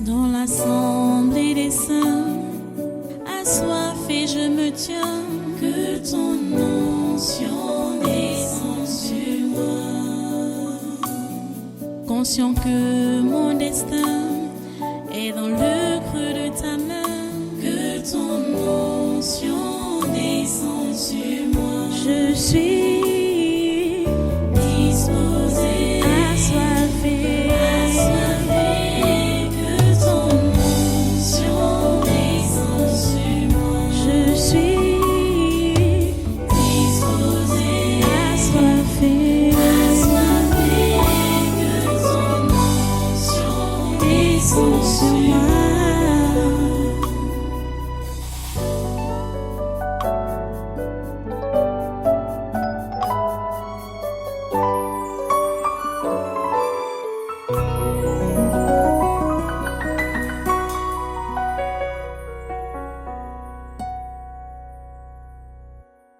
Dans l'assemblée des saints, assoiffé je me tiens, que ton onction descende sur moi. Conscient que mon destin est dans le creux de ta main, que ton onction descende sur moi. Je suis disposé, assoiffé, que ton onction descende sur moi. Je suis disposé, assoiffé, que ton onction descende sur moi.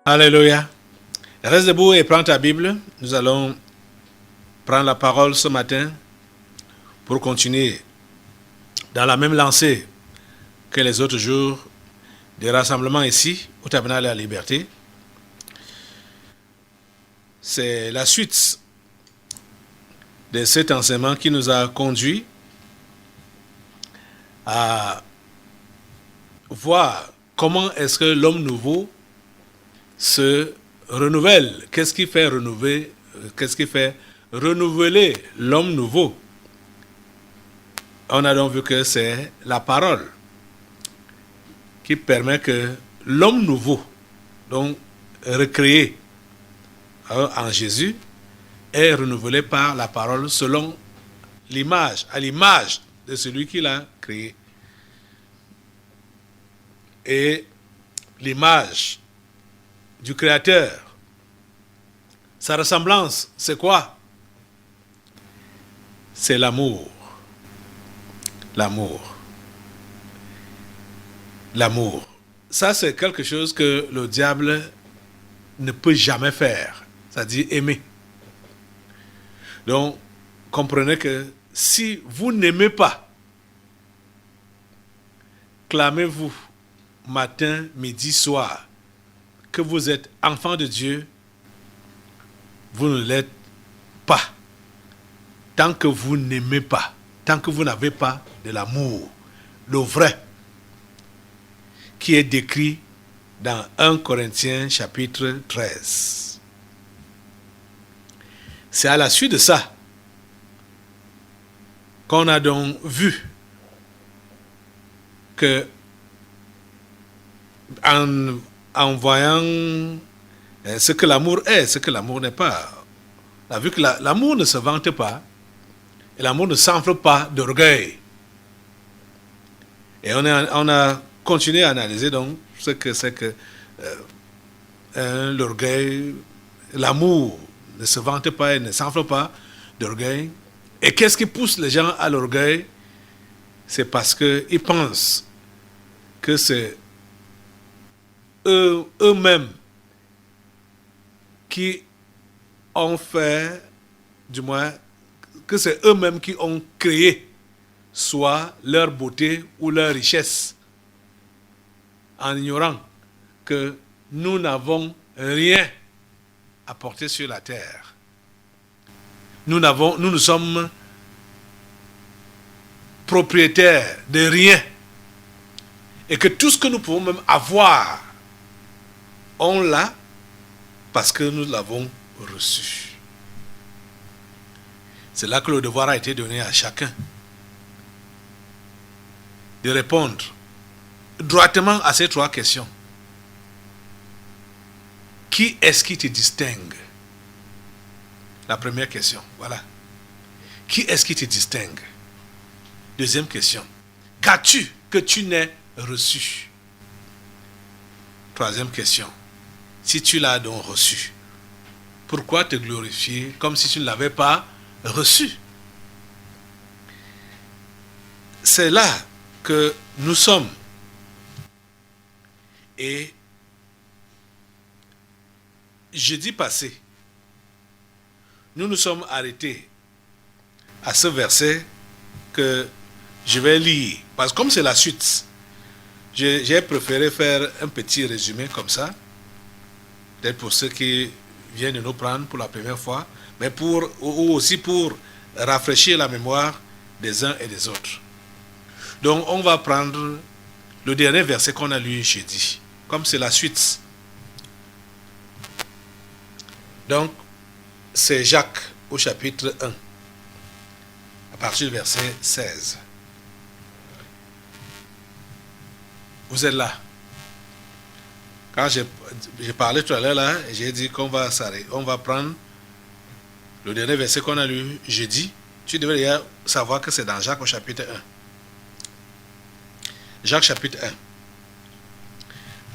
Alléluia. Reste debout et prends ta Bible. Nous allons prendre la parole ce matin pour continuer dans la même lancée que les autres jours des rassemblements ici au Tabernacle de la Liberté. C'est la suite de cet enseignement qui nous a conduit à voir comment est-ce que l'homme nouveau se renouvelle. Qu'est-ce qui fait renouveler l'homme nouveau? On a donc vu que c'est la parole qui permet que l'homme nouveau, donc recréé en Jésus, est renouvelé par la parole selon l'image, à l'image de celui qui l'a créé. Et l'image du Créateur, sa ressemblance, c'est quoi? C'est l'amour. L'amour. L'amour. Ça, c'est quelque chose que le diable ne peut jamais faire, c'est-à-dire aimer. Donc, comprenez que si vous n'aimez pas, clamez-vous matin, midi, soir, que vous êtes enfant de Dieu, vous ne l'êtes pas. Tant que vous n'aimez pas, tant que vous n'avez pas de l'amour, le vrai, qui est décrit dans 1 Corinthiens chapitre 13. C'est à la suite de ça qu'on a donc vu que en voyant ce que l'amour est, ce que l'amour n'est pas. On a vu que l'amour ne se vante pas et l'amour ne s'enfle pas d'orgueil. Et on a continué à analyser donc ce que c'est que l'orgueil, l'amour ne se vante pas et ne s'enfle pas d'orgueil. Et qu'est-ce qui pousse les gens à l'orgueil? C'est parce qu'ils pensent que c'est eux-mêmes qui ont fait, du moins, que c'est eux-mêmes qui ont créé soit leur beauté ou leur richesse, en ignorant que nous n'avons rien à porter sur la terre. Nous ne sommes propriétaires de rien. Et que tout ce que nous pouvons même avoir, on l'a parce que nous l'avons reçu. C'est là que le devoir a été donné à chacun de répondre droitement à ces trois questions. Qui est-ce qui te distingue? La première question, voilà. Qui est-ce qui te distingue? Deuxième question. Qu'as-tu que tu n'aies reçu? Troisième question. Si tu l'as donc reçu, pourquoi te glorifier comme si tu ne l'avais pas reçu? C'est là que nous sommes. Et jeudi passé, nous nous sommes arrêtés à ce verset que Je vais lire, parce que comme c'est la suite, j'ai préféré faire un petit résumé comme ça, peut-être pour ceux qui viennent de nous prendre pour la première fois, mais ou aussi pour rafraîchir la mémoire des uns et des autres. Donc on va prendre le dernier verset qu'on a lu jeudi, comme c'est la suite. Donc c'est Jacques au chapitre 1, à partir du verset 16. Vous êtes là. Quand j'ai parlé tout à l'heure, là, j'ai dit qu'on va s'arrêter. On va prendre le dernier verset qu'on a lu jeudi. Tu devrais savoir que c'est dans Jacques au chapitre 1. Jacques chapitre 1. À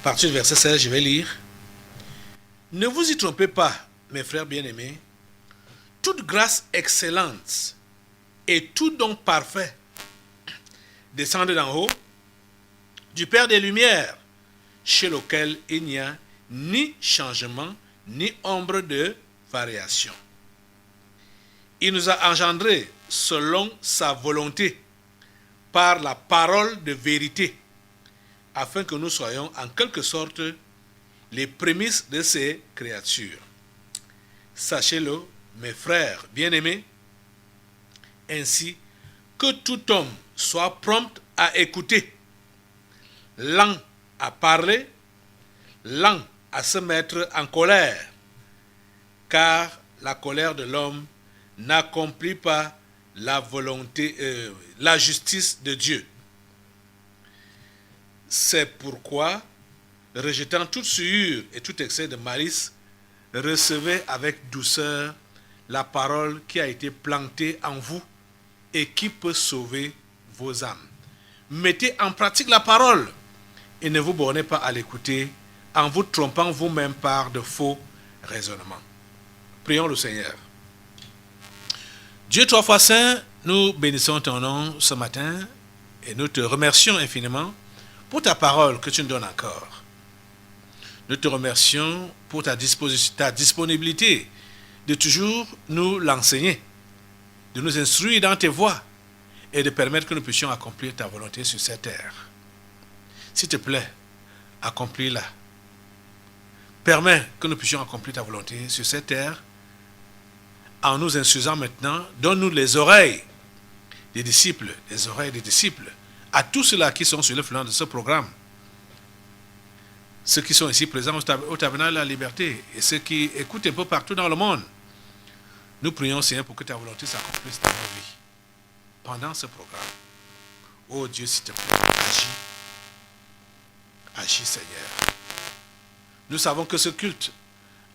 partir du verset 16, je vais lire. Ne vous y trompez pas, mes frères bien-aimés. Toute grâce excellente et tout don parfait descendent d'en haut, du Père des Lumières, chez lequel il n'y a ni changement, ni ombre de variation. Il nous a engendrés selon sa volonté, par la parole de vérité, afin que nous soyons en quelque sorte les prémices de ces créatures. Sachez-le, mes frères bien-aimés, ainsi que tout homme soit prompt à écouter, lent à parler, lent à se mettre en colère, car la colère de l'homme n'accomplit pas la volonté, la justice de Dieu. C'est pourquoi, rejetant toute souillure et tout excès de malice, recevez avec douceur la parole qui a été plantée en vous et qui peut sauver vos âmes. Mettez en pratique la parole et ne vous bornez pas à l'écouter en vous trompant vous-même par de faux raisonnements. Prions le Seigneur. Dieu trois fois saint, nous bénissons ton nom ce matin et nous te remercions infiniment pour ta parole que tu nous donnes encore. Nous te remercions pour ta disponibilité de toujours nous l'enseigner, de nous instruire dans tes voies et de permettre que nous puissions accomplir ta volonté sur cette terre. S'il te plaît, accomplis-la. Permets que nous puissions accomplir ta volonté sur cette terre en nous instruisant maintenant. Donne-nous les oreilles des disciples, à tous ceux-là qui sont sur le flanc de ce programme, ceux qui sont ici présents au tabernacle de la liberté et ceux qui écoutent un peu partout dans le monde. Nous prions, Seigneur, pour que ta volonté s'accomplisse dans nos vies pendant ce programme. Oh Dieu, s'il te plaît, agis. Agis, Seigneur. Nous savons que ce culte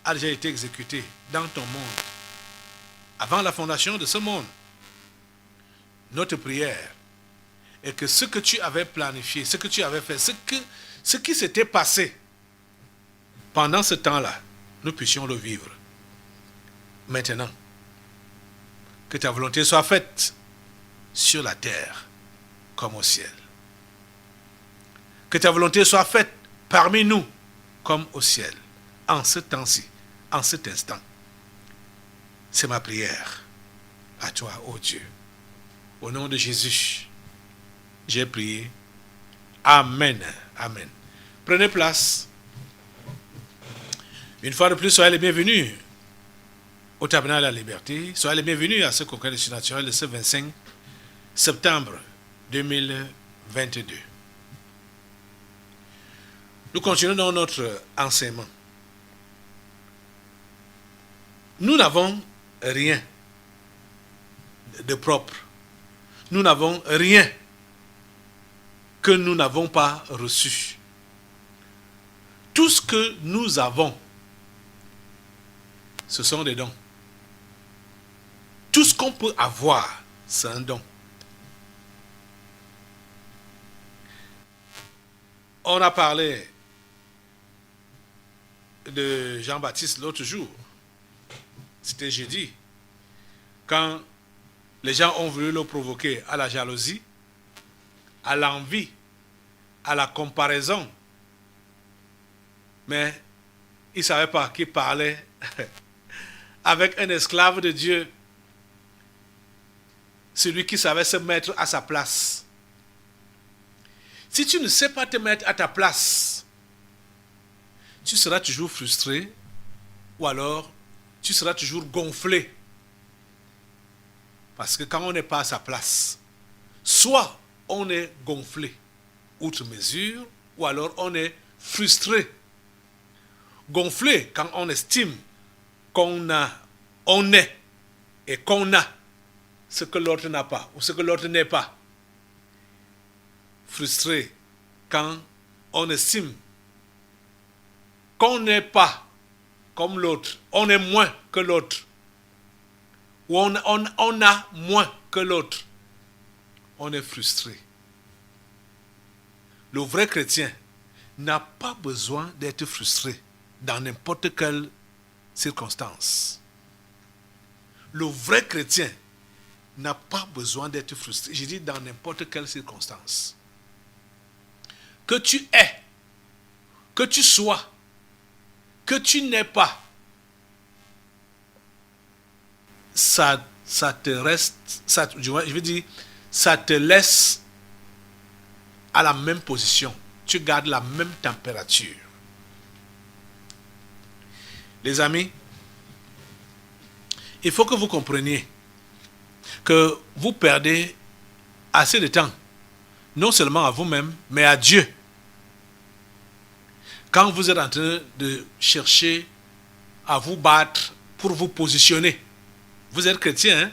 a déjà été exécuté dans ton monde, avant la fondation de ce monde. Notre prière est que ce que tu avais planifié, ce que tu avais fait, ce qui s'était passé pendant ce temps-là, nous puissions le vivre. Maintenant, que ta volonté soit faite sur la terre comme au ciel. Que ta volonté soit faite parmi nous comme au ciel, en ce temps-ci, en cet instant. C'est ma prière à toi, ô Dieu. Au nom de Jésus, j'ai prié. Amen. Amen. Prenez place. Une fois de plus, soyez les bienvenus au tabernacle de la liberté. Soyez les bienvenus à ce congrès de surnaturel de ce 25 septembre 2022. Nous continuons dans notre enseignement. Nous n'avons rien de propre. Nous n'avons rien que nous n'avons pas reçu. Tout ce que nous avons, ce sont des dons. Tout ce qu'on peut avoir, c'est un don. On a parlé de Jean-Baptiste l'autre jour. C'était jeudi. Quand les gens ont voulu le provoquer à la jalousie, à l'envie, à la comparaison. Mais il ne savait pas qu'il parlait avec un esclave de Dieu. Celui qui savait se mettre à sa place. Si tu ne sais pas te mettre à ta place, tu seras toujours frustré ou alors tu seras toujours gonflé. Parce que quand on n'est pas à sa place, soit on est gonflé outre mesure ou alors on est frustré. Gonflé quand on estime qu'on est et qu'on a ce que l'autre n'a pas ou ce que l'autre n'est pas. Frustré quand on estime qu'on n'est pas comme l'autre, on est moins que l'autre, ou on a moins que l'autre, on est frustré. Le vrai chrétien n'a pas besoin d'être frustré dans n'importe quelle circonstance. Le vrai chrétien n'a pas besoin d'être frustré. Je dis dans n'importe quelle circonstance. Que tu aies, que tu sois, que tu n'aies pas, ça te reste, je veux dire, ça te laisse à la même position. Tu gardes la même température. Les amis, il faut que vous compreniez que vous perdez assez de temps, non seulement à vous-même, mais à Dieu. Quand vous êtes en train de chercher à vous battre pour vous positionner, vous êtes chrétien, hein?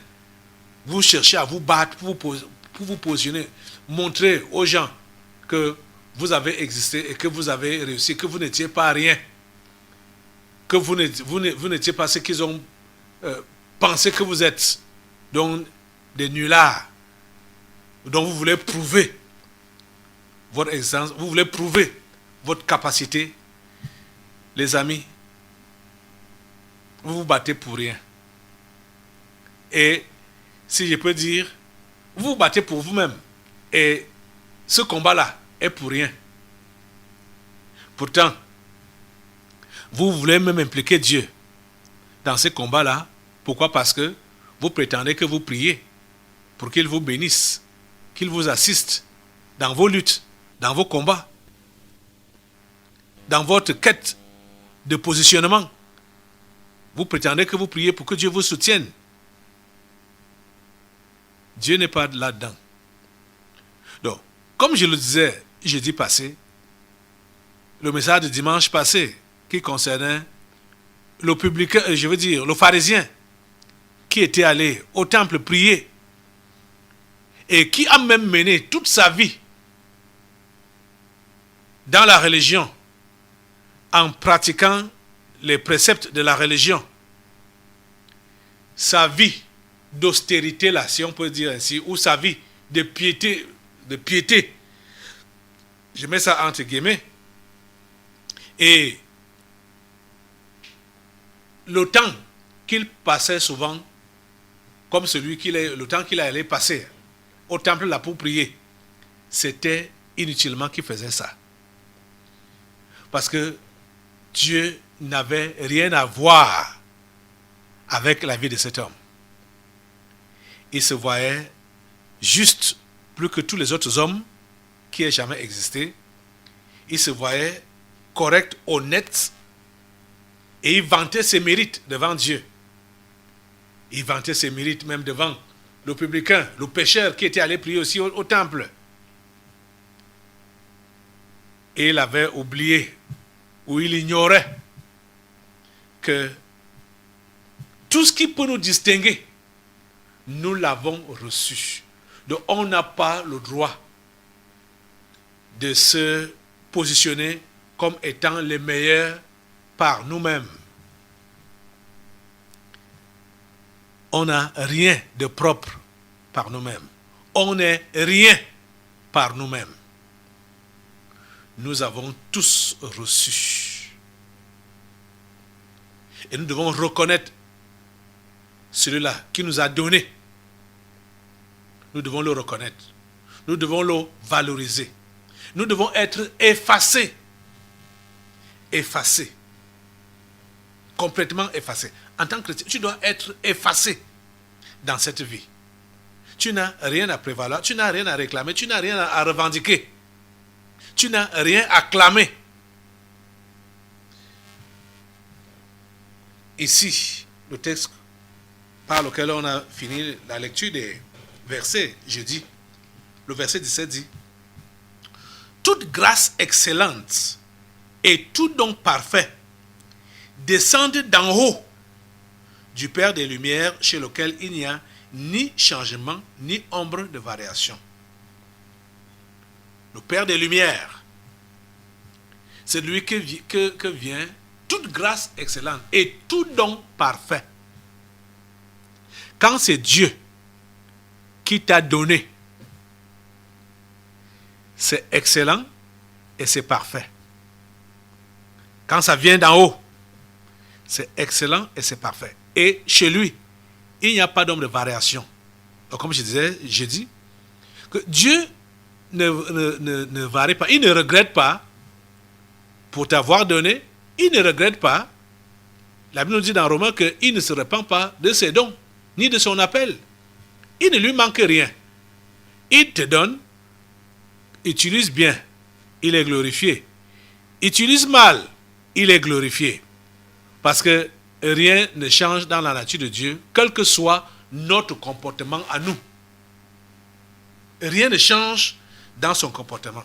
Vous cherchez à vous battre pour vous positionner, montrer aux gens que vous avez existé et que vous avez réussi, que vous n'étiez pas rien, que vous n'étiez pas ce qu'ils ont pensé que vous êtes, donc des nullards, dont vous voulez prouver votre existence, vous voulez prouver votre capacité. Les amis, vous vous battez pour rien. Et si je peux dire, vous vous battez pour vous-même. Et ce combat-là est pour rien. Pourtant, vous voulez même impliquer Dieu dans ce combat-là. Pourquoi? Parce que vous prétendez que vous priez pour qu'il vous bénisse, qu'il vous assiste dans vos luttes, dans vos combats, dans votre quête de positionnement. Vous prétendez que vous priez pour que Dieu vous soutienne. Dieu n'est pas là-dedans. Donc, comme je le disais jeudi passé, le message de dimanche passé qui concernait le publicain, je veux dire, le pharisien qui était allé au temple prier et qui a même mené toute sa vie dans la religion en pratiquant les préceptes de la religion. Sa vie d'austérité, là, si on peut dire ainsi, ou sa vie de piété, je mets ça entre guillemets, et le temps qu'il passait souvent, comme le temps qu'il allait passer au temple là pour prier, c'était inutilement qu'il faisait ça. Parce que Dieu n'avait rien à voir avec la vie de cet homme. Il se voyait juste plus que tous les autres hommes qui aient jamais existé. Il se voyait correct, honnête, et il vantait ses mérites devant Dieu. Il vantait ses mérites même devant le publicain, le pécheur qui était allé prier aussi au temple. Et il avait oublié, ou il ignorait, que tout ce qui peut nous distinguer, nous l'avons reçu. Donc on n'a pas le droit de se positionner comme étant les meilleurs par nous-mêmes. On n'a rien de propre par nous-mêmes. On n'est rien par nous-mêmes. Nous avons tous reçu. Et nous devons reconnaître celui-là qui nous a donné. Nous devons le reconnaître. Nous devons le valoriser. Nous devons être effacés. Effacés. Complètement effacés. En tant que chrétien, tu dois être effacé dans cette vie. Tu n'as rien à prévaloir, tu n'as rien à réclamer, tu n'as rien à revendiquer. Tu n'as rien à clamer. Ici, le texte par lequel on a fini la lecture des versets, jeudi, le verset 17 dit: toute grâce excellente et tout don parfait descendent d'en haut du Père des Lumières, chez lequel il n'y a ni changement ni ombre de variation. Le Père des Lumières, c'est de lui que vient toute grâce excellente et tout don parfait. Quand c'est Dieu qui t'a donné, c'est excellent et c'est parfait. Quand ça vient d'en haut, c'est excellent et c'est parfait. Et chez lui, il n'y a pas d'ombre de variation. Donc, comme je disais, j'ai dit que Dieu ne varie pas, il ne regrette pas pour t'avoir donné, il ne regrette pas. La Bible nous dit dans Romains qu'il ne se repent pas de ses dons, ni de son appel. Il ne lui manque rien. Il te donne, utilise bien, il est glorifié. Utilise mal, il est glorifié. Parce que rien ne change dans la nature de Dieu, quel que soit notre comportement à nous. Rien ne change dans son comportement.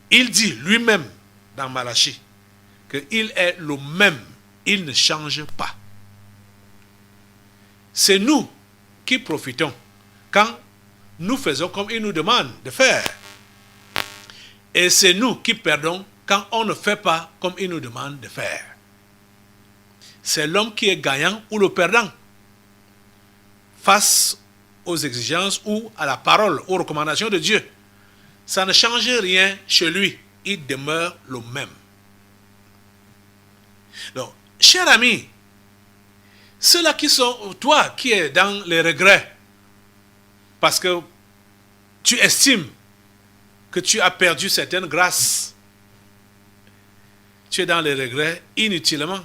Il dit lui-même dans Malachie qu'il est le même, il ne change pas. C'est nous qui profitons quand nous faisons comme il nous demande de faire. Et c'est nous qui perdons quand on ne fait pas comme il nous demande de faire. C'est l'homme qui est gagnant ou le perdant face aux exigences ou à la parole, aux recommandations de Dieu. Ça ne change rien chez lui. Il demeure le même. Donc, cher ami, ceux-là qui sont, toi qui es dans les regrets, parce que tu estimes que tu as perdu certaines grâces, tu es dans les regrets inutilement.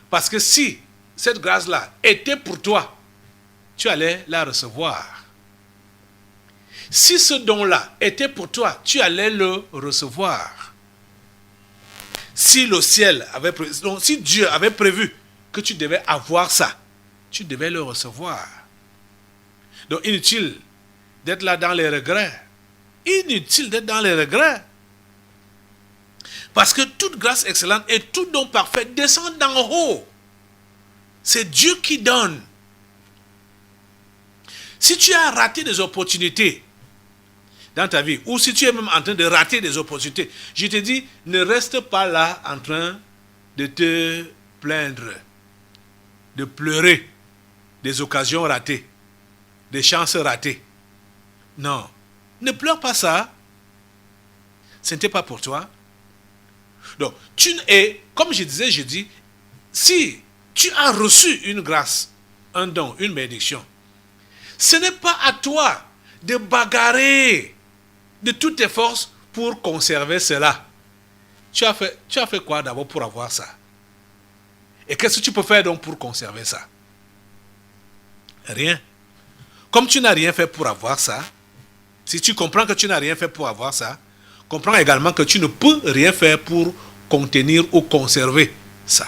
Parce que si cette grâce-là était pour toi, tu allais la recevoir. Si ce don-là était pour toi, tu allais le recevoir. Si le ciel avait prévu, donc si Dieu avait prévu que tu devais avoir ça, tu devais le recevoir. Donc inutile d'être là dans les regrets. Inutile d'être dans les regrets. Parce que toute grâce excellente et tout don parfait descend d'en haut. C'est Dieu qui donne. Si tu as raté des opportunités dans ta vie, ou si tu es même en train de rater des opportunités, je te dis, ne reste pas là en train de te plaindre, de pleurer des occasions ratées, des chances ratées. Non, ne pleure pas ça. Ce n'était pas pour toi. Donc, comme je disais, je dis, si tu as reçu une grâce, un don, une bénédiction, ce n'est pas à toi de bagarrer de toutes tes forces pour conserver cela. Tu as fait quoi d'abord pour avoir ça? Et qu'est-ce que tu peux faire donc pour conserver ça? Rien. Comme tu n'as rien fait pour avoir ça, si tu comprends que tu n'as rien fait pour avoir ça, comprends également que tu ne peux rien faire pour contenir ou conserver ça.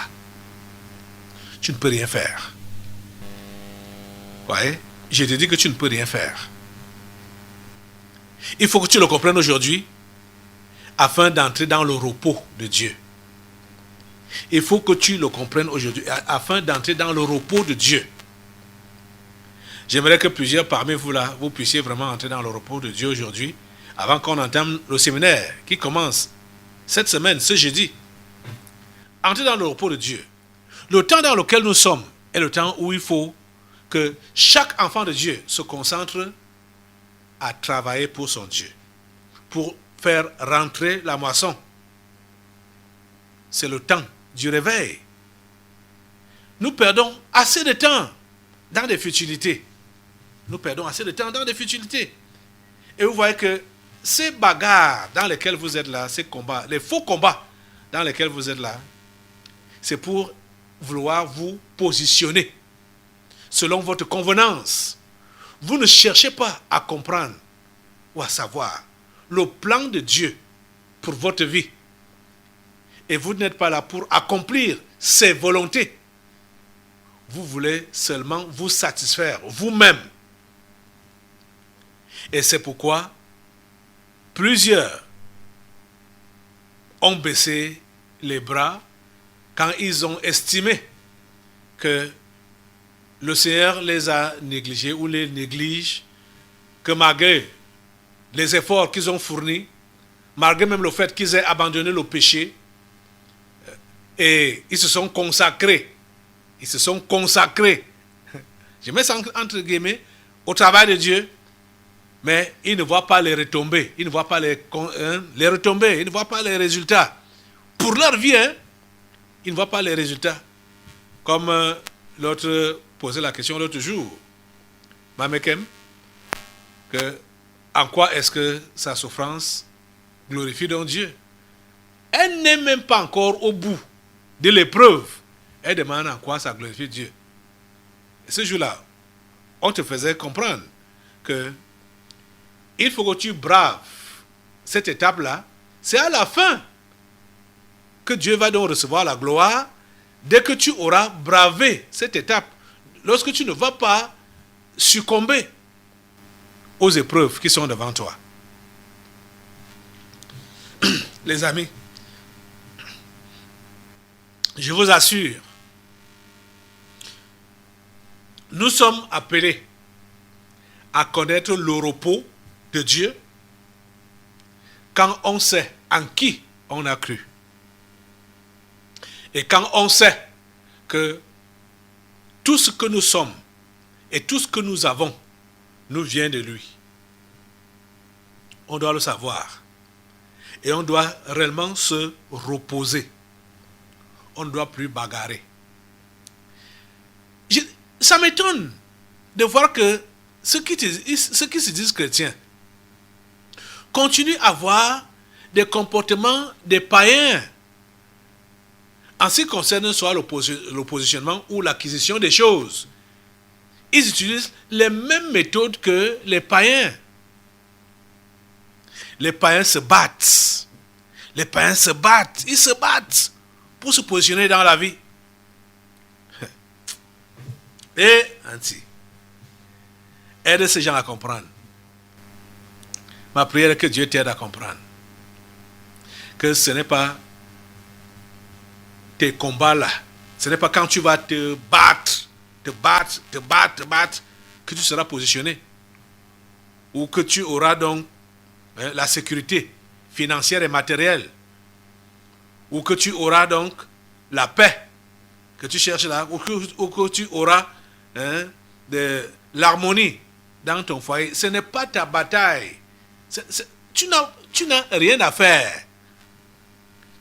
Tu ne peux rien faire. Ouais, je te dis que tu ne peux rien faire. Il faut que tu le comprennes aujourd'hui afin d'entrer dans le repos de Dieu. Il faut que tu le comprennes aujourd'hui afin d'entrer dans le repos de Dieu. J'aimerais que plusieurs parmi vous là, vous puissiez vraiment entrer dans le repos de Dieu aujourd'hui avant qu'on entame le séminaire qui commence cette semaine, ce jeudi. Entrer dans le repos de Dieu. Le temps dans lequel nous sommes est le temps où il faut que chaque enfant de Dieu se concentre à travailler pour son Dieu, pour faire rentrer la moisson. C'est le temps du réveil. Nous perdons assez de temps dans des futilités. Nous perdons assez de temps dans des futilités. Et vous voyez que ces bagarres dans lesquelles vous êtes là, ces combats, les faux combats dans lesquels vous êtes là, c'est pour vouloir vous positionner selon votre convenance. Vous ne cherchez pas à comprendre ou à savoir le plan de Dieu pour votre vie. Et vous n'êtes pas là pour accomplir ses volontés. Vous voulez seulement vous satisfaire vous-même. Et c'est pourquoi plusieurs ont baissé les bras quand ils ont estimé que le Seigneur les a négligés ou les néglige, que malgré les efforts qu'ils ont fournis, malgré même le fait qu'ils aient abandonné le péché, et ils se sont consacrés, je mets ça entre guillemets, au travail de Dieu, mais ils ne voient pas les retombées, ils ne voient pas les retombées, ils ne voient pas les résultats. Pour leur vie, ils ne voient pas les résultats. Comme l'autre posait la question l'autre jour, Mamekem, que en quoi est-ce que sa souffrance glorifie donc Dieu? Elle n'est même pas encore au bout de l'épreuve. Elle demande en quoi ça glorifie Dieu. Et ce jour-là, on te faisait comprendre que il faut que tu braves cette étape-là. C'est à la fin que Dieu va donc recevoir la gloire dès que tu auras bravé cette étape. Lorsque tu ne vas pas succomber aux épreuves qui sont devant toi. Les amis, je vous assure, nous sommes appelés à connaître le repos de Dieu quand on sait en qui on a cru. Et quand on sait que tout ce que nous sommes et tout ce que nous avons nous vient de lui. On doit le savoir. Et on doit réellement se reposer. On ne doit plus bagarrer. Ça m'étonne de voir que ceux qui se disent chrétiens continuent à avoir des comportements des païens en ce qui concerne soit le positionnement ou l'acquisition des choses. Ils utilisent les mêmes méthodes que les païens. Les païens se battent. Les païens se battent. Ils se battent pour se positionner dans la vie. Et, ainsi, aide ces gens à comprendre. Ma prière est que Dieu t'aide à comprendre. Que ce n'est pas tes combats-là. Ce n'est pas quand tu vas te battre, que tu seras positionné. Ou que tu auras donc la sécurité financière et matérielle. Ou que tu auras donc la paix que tu cherches là. Ou que tu auras de l'harmonie dans ton foyer. Ce n'est pas ta bataille. Tu n'as rien à faire.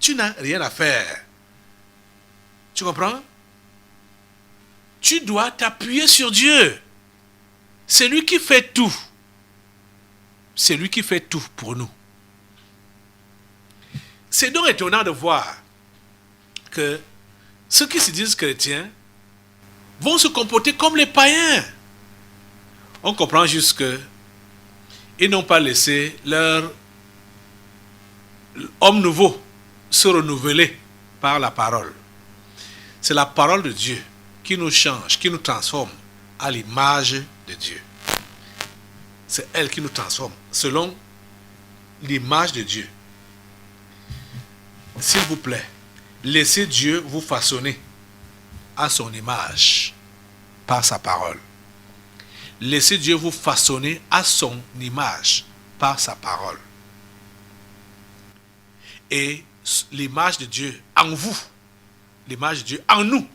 Tu n'as rien à faire. Tu comprends? Tu dois t'appuyer sur Dieu. C'est lui qui fait tout. C'est lui qui fait tout pour nous. C'est donc étonnant de voir que ceux qui se disent chrétiens vont se comporter comme les païens. On comprend juste qu'ils n'ont pas laissé leur homme nouveau se renouveler par la parole. C'est la parole de Dieu qui nous change, qui nous transforme à l'image de Dieu. C'est elle qui nous transforme selon l'image de Dieu. S'il vous plaît, laissez Dieu vous façonner à son image par sa parole. Laissez Dieu vous façonner à son image par sa parole. Et l'image de Dieu en vous, l'image de Dieu en nous,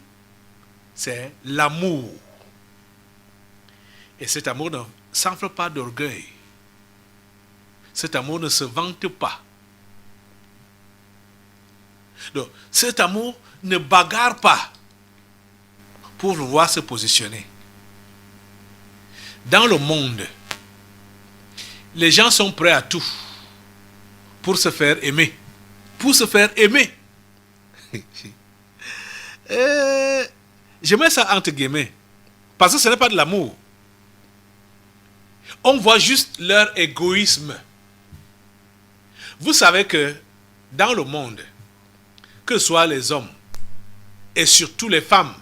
c'est l'amour. Et cet amour ne s'enfle pas d'orgueil. Cet amour ne se vante pas. Donc, cet amour ne bagarre pas pour vouloir se positionner. Dans le monde, les gens sont prêts à tout pour se faire aimer. Pour se faire aimer. Je mets ça entre guillemets. Parce que ce n'est pas de l'amour. On voit juste leur égoïsme. Vous savez que dans le monde, que ce soit les hommes et surtout les femmes,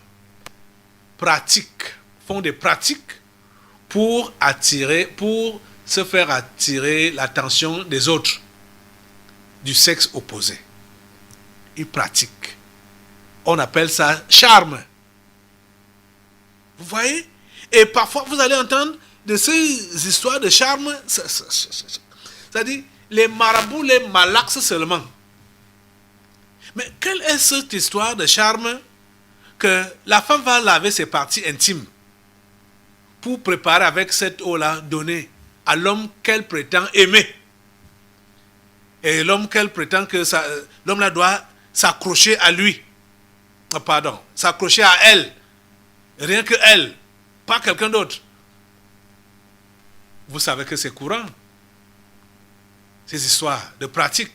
font des pratiques pour se faire attirer l'attention des autres du sexe opposé. Ils pratiquent. On appelle ça charme. Vous voyez? Et parfois, vous allez entendre de ces histoires de charme, c'est-à-dire les marabouts, les malaxes seulement. Mais quelle est cette histoire de charme que la femme va laver ses parties intimes pour préparer avec cette eau-là donnée à l'homme qu'elle prétend aimer? Et l'homme qu'elle prétend que l'homme-là doit s'accrocher à lui. Pardon, s'accrocher à elle. Rien que elle, pas quelqu'un d'autre. Vous savez que c'est courant. Ces histoires de pratique,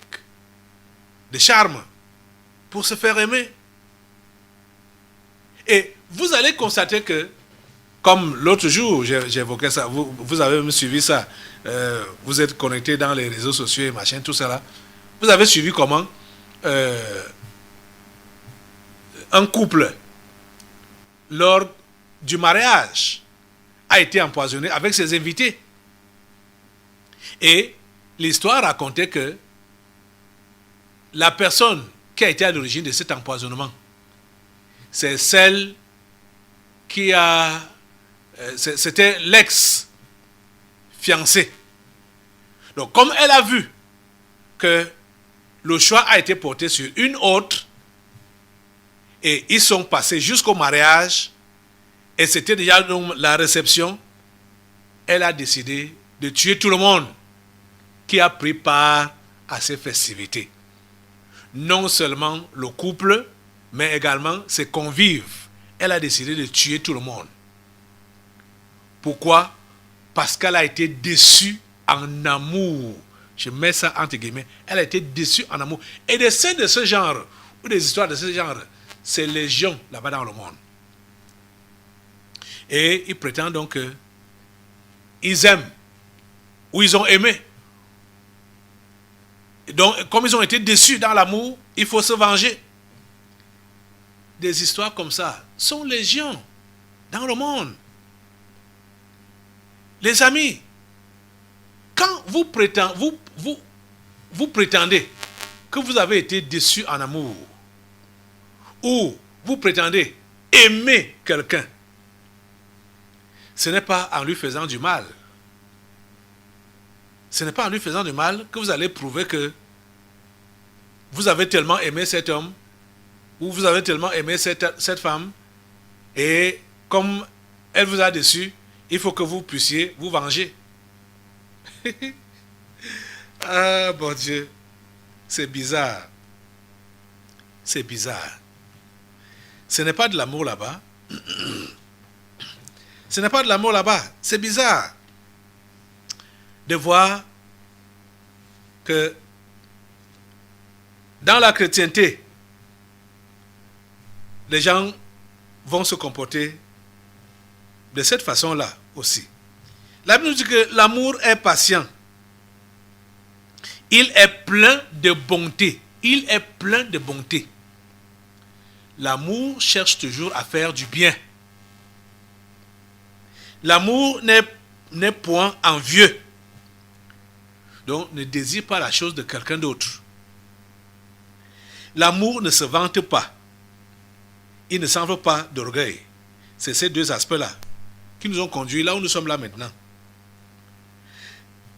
de charme, pour se faire aimer. Et vous allez constater que, comme l'autre jour, j'évoquais ça, vous avez même suivi ça, vous êtes connecté dans les réseaux sociaux et machin, tout ça là. Vous avez suivi comment un couple, lors du mariage, a été empoisonné avec ses invités. Et l'histoire racontait que la personne qui a été à l'origine de cet empoisonnement, c'est celle qui c'était l'ex-fiancé. Donc, comme elle a vu que le choix a été porté sur une autre, et ils sont passés jusqu'au mariage, et c'était déjà la réception, elle a décidé de tuer tout le monde qui a pris part à ces festivités. Non seulement le couple, mais également ses convives. Elle a décidé de tuer tout le monde. Pourquoi? Parce qu'elle a été déçue en amour. Je mets ça entre guillemets. Elle a été déçue en amour. Et des scènes de ce genre, ou des histoires de ce genre, c'est légion là-bas dans le monde. Et ils prétendent donc qu'ils aiment, ou ils ont aimé. Donc, comme ils ont été déçus dans l'amour, il faut se venger. Des histoires comme ça sont légion dans le monde. Les amis, quand vous prétendez que vous avez été déçus en amour, ou vous prétendez aimer quelqu'un, ce n'est pas en lui faisant du mal. Ce n'est pas en lui faisant du mal que vous allez prouver que vous avez tellement aimé cet homme, ou vous avez tellement aimé cette femme, et comme elle vous a déçu, il faut que vous puissiez vous venger. Ah, bon Dieu, c'est bizarre. C'est bizarre. Ce n'est pas de l'amour là-bas. Ce n'est pas de l'amour là-bas. C'est bizarre de voir que dans la chrétienté, les gens vont se comporter de cette façon-là aussi. La Bible nous dit que l'amour est patient. Il est plein de bonté. Il est plein de bonté. L'amour cherche toujours à faire du bien. L'amour n'est point envieux. Donc, ne désire pas la chose de quelqu'un d'autre. L'amour ne se vante pas. Il ne s'enfle pas d'orgueil. C'est ces deux aspects-là qui nous ont conduits là où nous sommes là maintenant.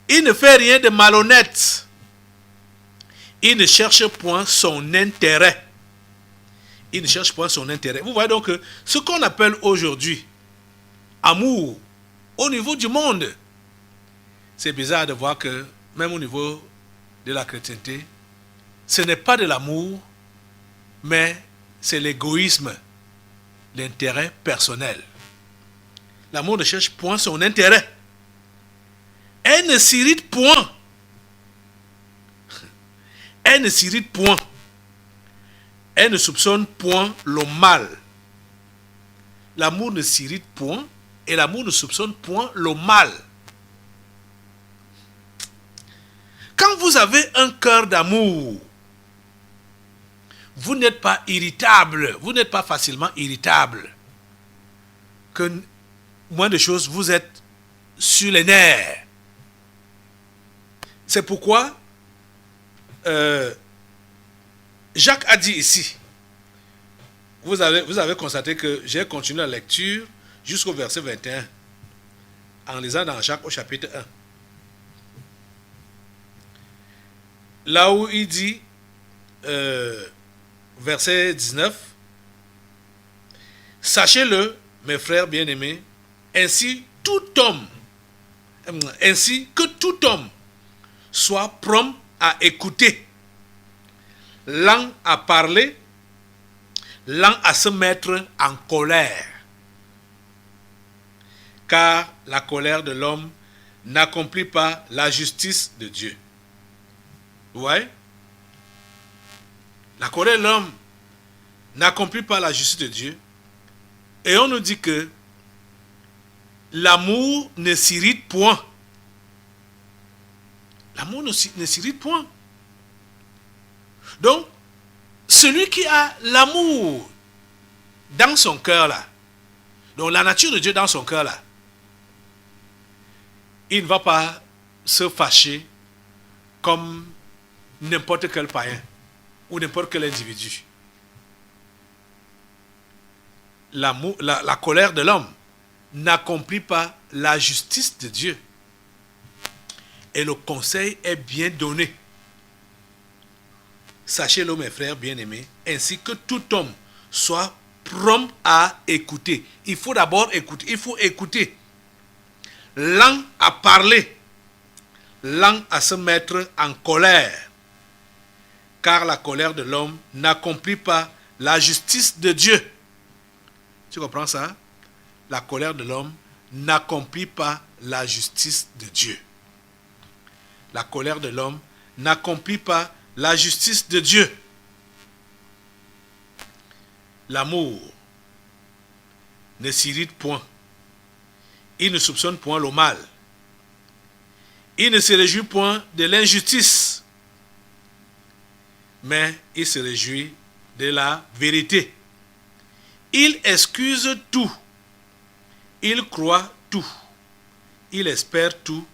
Il ne fait rien de malhonnête. Il ne cherche point son intérêt. Il ne cherche point son intérêt. Vous voyez donc que ce qu'on appelle aujourd'hui amour au niveau du monde, c'est bizarre de voir que même au niveau de la chrétienté, ce n'est pas de l'amour, mais c'est l'égoïsme, l'intérêt personnel. L'amour ne cherche point son intérêt. Elle ne s'irrite point. Elle ne s'irrite point. Elle ne soupçonne point le mal. L'amour ne s'irrite point et l'amour ne soupçonne point le mal. Quand vous avez un cœur d'amour, vous n'êtes pas irritable, vous n'êtes pas facilement irritable, que moins de choses, vous êtes sur les nerfs. C'est pourquoi Jacques a dit ici, vous avez constaté que j'ai continué la lecture jusqu'au verset 21, en lisant dans Jacques au chapitre 1. Là où il dit, verset 19, « Sachez-le, mes frères bien-aimés, ainsi que tout homme soit prompt à écouter, lent à parler, lent à se mettre en colère. Car la colère de l'homme n'accomplit pas la justice de Dieu. » Vous voyez? La colère de l'homme n'accomplit pas la justice de Dieu. Et on nous dit que l'amour ne s'irrite point. L'amour ne s'irrite point. Donc, celui qui a l'amour dans son cœur là, donc la nature de Dieu dans son cœur là, il ne va pas se fâcher comme n'importe quel païen ou n'importe quel individu. La colère de l'homme n'accomplit pas la justice de Dieu. Et le conseil est bien donné. Sachez-le, mes frères bien-aimés, ainsi que tout homme soit prompt à écouter. Il faut d'abord écouter. Il faut écouter. Lent à parler. Lent à se mettre en colère. Car la colère de l'homme n'accomplit pas la justice de Dieu. Tu comprends ça? La colère de l'homme n'accomplit pas la justice de Dieu. La colère de l'homme n'accomplit pas la justice de Dieu. L'amour ne s'irrite point. Il ne soupçonne point le mal. Il ne se réjouit point de l'injustice, mais il se réjouit de la vérité. Il excuse tout. Il croit tout. Il espère tout.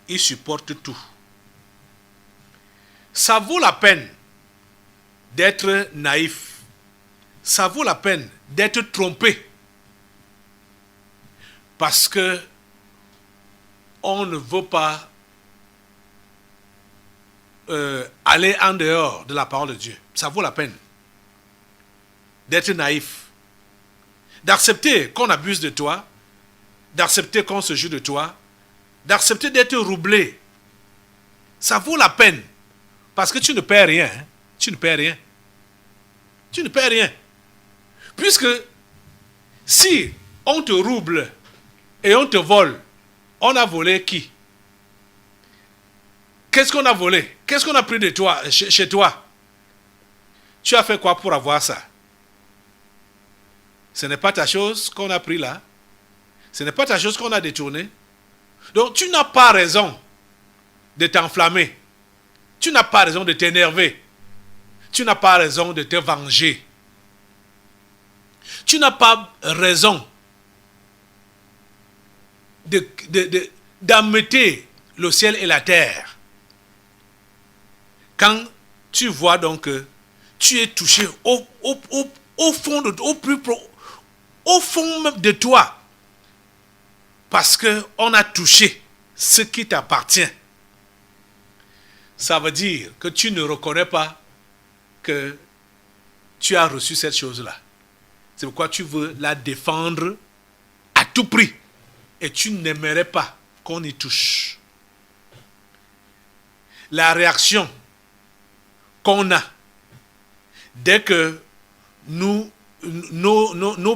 Il supporte tout. Ça vaut la peine d'être naïf. Ça vaut la peine d'être trompé. Parce que on ne veut pas aller en dehors de la parole de Dieu. Ça vaut la peine d'être naïf. D'accepter qu'on abuse de toi. D'accepter qu'on se joue de toi. D'accepter d'être roublé. Ça vaut la peine. Parce que tu ne perds rien. Hein? Tu ne perds rien. Tu ne perds rien. Puisque si on te rouble et on te vole, on a volé qui? Qu'est-ce qu'on a volé? Qu'est-ce qu'on a pris de toi, chez toi? Tu as fait quoi pour avoir ça? Ce n'est pas ta chose qu'on a pris là. Ce n'est pas ta chose qu'on a détournée. Donc tu n'as pas raison de t'enflammer. Tu n'as pas raison de t'énerver. Tu n'as pas raison de te venger. Tu n'as pas raison d'ameuter le ciel et la terre. Quand tu vois donc que tu es touché au fond même de toi, parce qu'on a touché ce qui t'appartient, ça veut dire que tu ne reconnais pas que tu as reçu cette chose-là. C'est pourquoi tu veux la défendre à tout prix. Et tu n'aimerais pas qu'on y touche. La réaction qu'on a dès que nos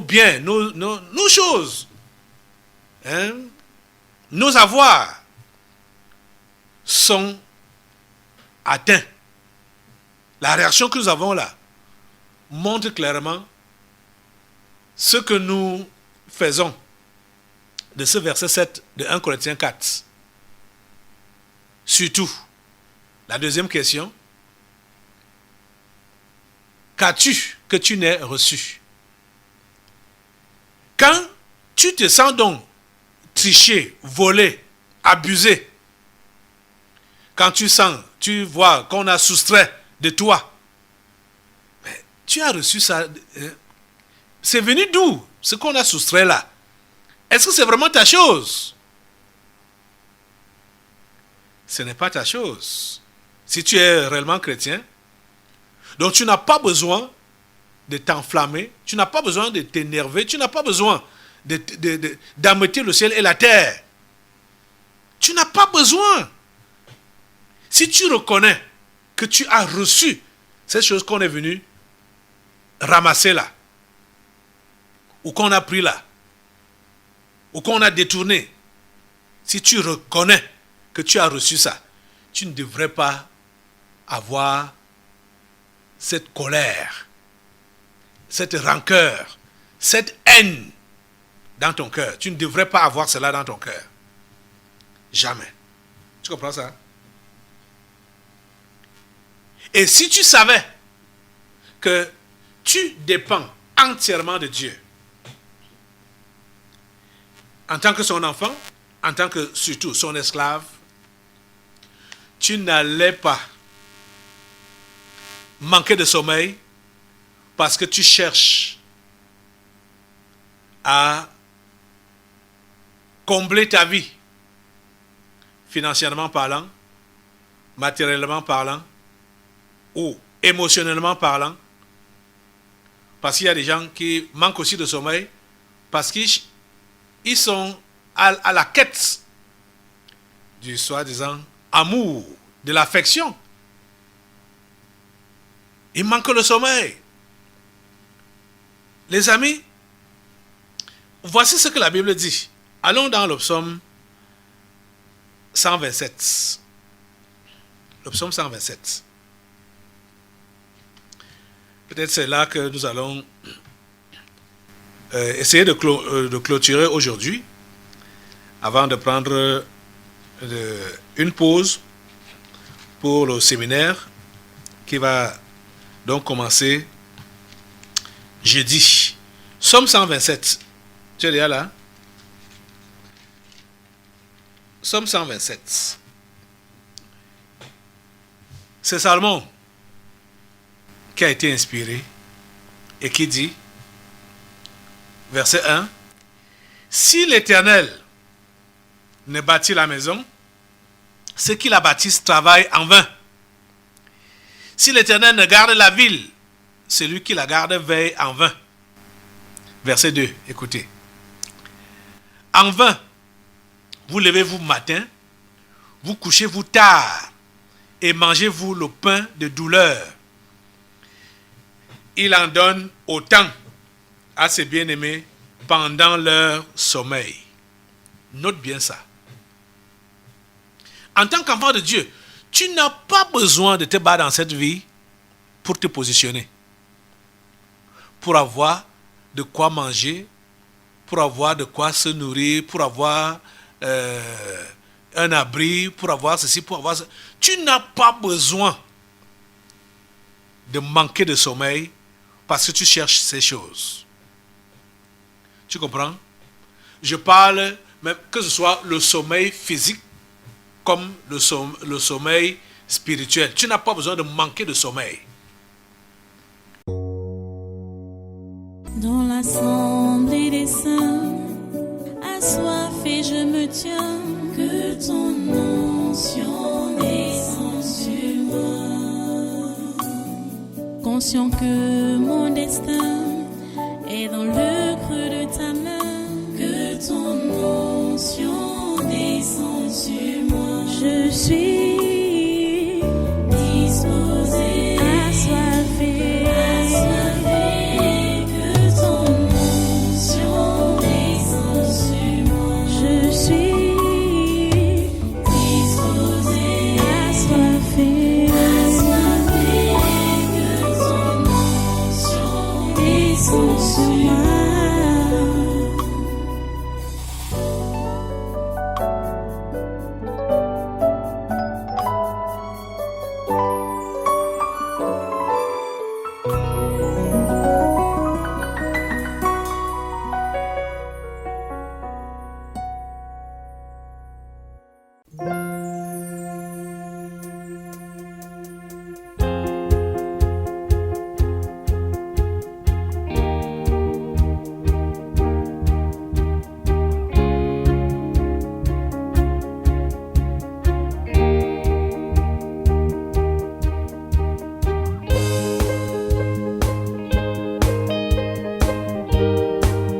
biens, nos choses, hein, nos avoirs sont atteints. La réaction que nous avons là montre clairement ce que nous faisons de ce verset 7 de 1 Corinthiens 4. Surtout, la deuxième question, qu'as-tu que tu n'aies reçu? Quand tu te sens donc tricher, voler, abuser, quand tu vois qu'on a soustrait de toi, mais tu as reçu ça. C'est venu d'où ce qu'on a soustrait là? Est-ce que c'est vraiment ta chose? Ce n'est pas ta chose. Si tu es réellement chrétien, donc tu n'as pas besoin de t'enflammer, tu n'as pas besoin de t'énerver, tu n'as pas besoin d'ameuter le ciel et la terre. Tu n'as pas besoin. Si tu reconnais que tu as reçu cette chose qu'on est venu ramasser là, ou qu'on a pris là, ou qu'on a détourné, si tu reconnais que tu as reçu ça, tu ne devrais pas avoir cette colère, cette rancœur, cette haine dans ton cœur. Tu ne devrais pas avoir cela dans ton cœur. Jamais. Tu comprends ça? Et si tu savais que tu dépends entièrement de Dieu, en tant que son enfant, en tant que surtout son esclave, tu n'allais pas manquer de sommeil parce que tu cherches à combler ta vie, financièrement parlant, matériellement parlant, ou émotionnellement parlant, parce qu'il y a des gens qui manquent aussi de sommeil, parce qu'ils sont à la quête du soi-disant amour, de l'affection. Il manque le sommeil. Les amis, voici ce que la Bible dit. Allons dans le psaume 127. Le psaume 127. Peut-être c'est là que nous allons essayer de clôturer aujourd'hui, avant de prendre une pause pour le séminaire qui va donc commencer jeudi. Psaume 127. Tu es déjà là? Psaume 127. C'est Salomon qui a été inspiré et qui dit, verset 1, « Si l'Éternel ne bâtit la maison, ceux qui la bâtissent travaillent en vain. Si l'Éternel ne garde la ville, celui qui la garde veille en vain. » Verset 2, écoutez. « En vain, vous levez-vous matin, vous couchez-vous tard, et mangez-vous le pain de douleur. Il en donne autant à ses bien-aimés pendant leur sommeil. » Note bien ça. En tant qu'enfant de Dieu, tu n'as pas besoin de te battre dans cette vie pour te positionner, pour avoir de quoi manger, pour avoir de quoi se nourrir, pour avoir un abri, pour avoir ceci, pour avoir ça. Tu n'as pas besoin de manquer de sommeil parce que tu cherches ces choses. Tu comprends? Je parle même que ce soit le sommeil physique comme le sommeil spirituel. Tu n'as pas besoin de manquer de sommeil. Dans l'assemblée des saints, assoiffé je me tiens, que ton onction descende sur moi. Conscient que mon destin est dans le creux de ta main, que ton onction descende sur moi. Je suis